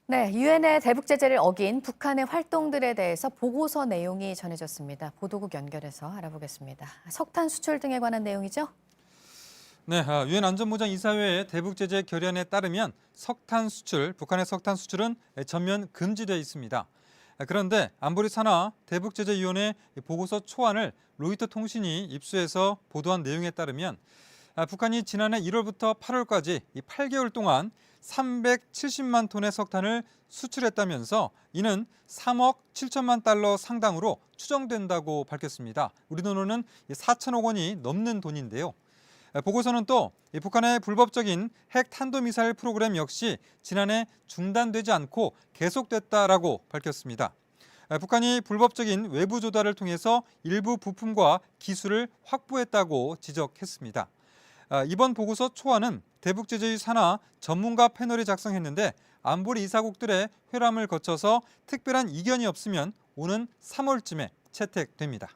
네, 유엔의 대북 제재를 어긴 북한의 활동들에 대해서 보고서 내용이 전해졌습니다. 보도국 연결해서 알아보겠습니다. 석탄 수출 등에 관한 내용이죠? 네, 유엔 안전보장 이사회의 대북 제재 결의안에 따르면 북한의 석탄 수출은 전면 금지되어 있습니다. 그런데 안보리 산하 대북 제재 위원회 보고서 초안을 로이터 통신이 입수해서 보도한 내용에 따르면 북한이 지난해 1월부터 8월까지 이 8개월 동안 370만 톤의 석탄을 수출했다면서 이는 3억 7천만 달러 상당으로 추정된다고 밝혔습니다. 우리 돈으로는 4천억 원이 넘는 돈인데요. 보고서는 또 북한의 불법적인 핵 탄도미사일 프로그램 역시 지난해 중단되지 않고 계속됐다라고 밝혔습니다. 북한이 불법적인 외부 조달을 통해서 일부 부품과 기술을 확보했다고 지적했습니다. 이번 보고서 초안은 대북 제재의 산하 전문가 패널이 작성했는데 안보리 이사국들의 회람을 거쳐서 특별한 이견이 없으면 오는 3월쯤에 채택됩니다.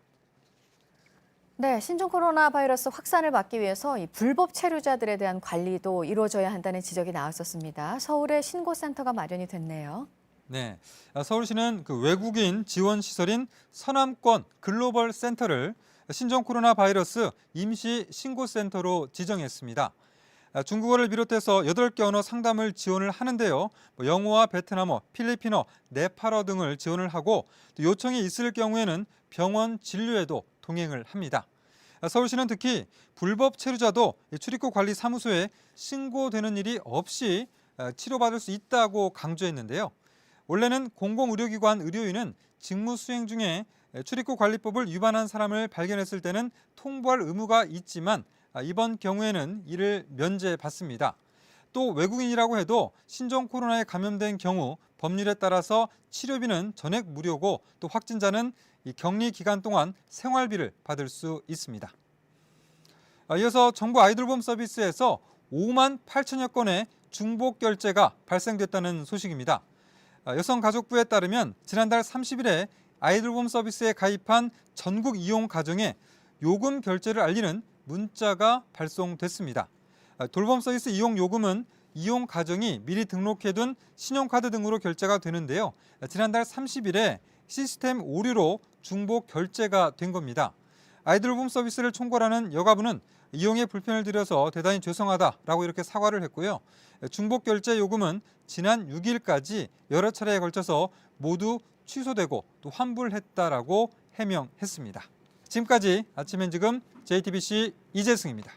네, 신종 코로나 바이러스 확산을 막기 위해서 이 불법 체류자들에 대한 관리도 이루어져야 한다는 지적이 나왔었습니다. 서울에 신고센터가 마련이 됐네요. 네, 서울시는 그 외국인 지원 시설인 서남권 글로벌 센터를 신종 코로나 바이러스 임시 신고센터로 지정했습니다. 중국어를 비롯해서 8개 언어 상담을 지원을 하는데요. 영어와 베트남어, 필리핀어, 네팔어 등을 지원을 하고 또 요청이 있을 경우에는 병원 진료에도 동행을 합니다. 서울시는 특히 불법 체류자도 출입국 관리 사무소에 신고되는 일이 없이 치료받을 수 있다고 강조했는데요. 원래는 공공의료기관 의료인은 직무 수행 중에 출입국 관리법을 위반한 사람을 발견했을 때는 통보할 의무가 있지만 이번 경우에는 이를 면제받습니다. 또 외국인이라고 해도 신종 코로나에 감염된 경우 법률에 따라서 치료비는 전액 무료고 또 확진자는 이 격리 기간 동안 생활비를 받을 수 있습니다. 이어서 정부 아이돌봄 서비스에서 5만 8천여 건의 중복 결제가 발생됐다는 소식입니다. 여성가족부에 따르면 지난달 30일에 아이돌봄 서비스에 가입한 전국 이용 가정에 요금 결제를 알리는 문자가 발송됐습니다. 돌봄 서비스 이용 요금은 이용 가정이 미리 등록해둔 신용카드 등으로 결제가 되는데요. 지난달 30일에 시스템 오류로 중복 결제가 된 겁니다. 아이돌봄 서비스를 총괄하는 여가부는 이용에 불편을 드려서 대단히 죄송하다라고 이렇게 사과를 했고요. 중복 결제 요금은 지난 6일까지 여러 차례에 걸쳐서 모두 취소되고 또 환불했다라고 해명했습니다. 지금까지 아침 엔 지금 JTBC 이재승입니다.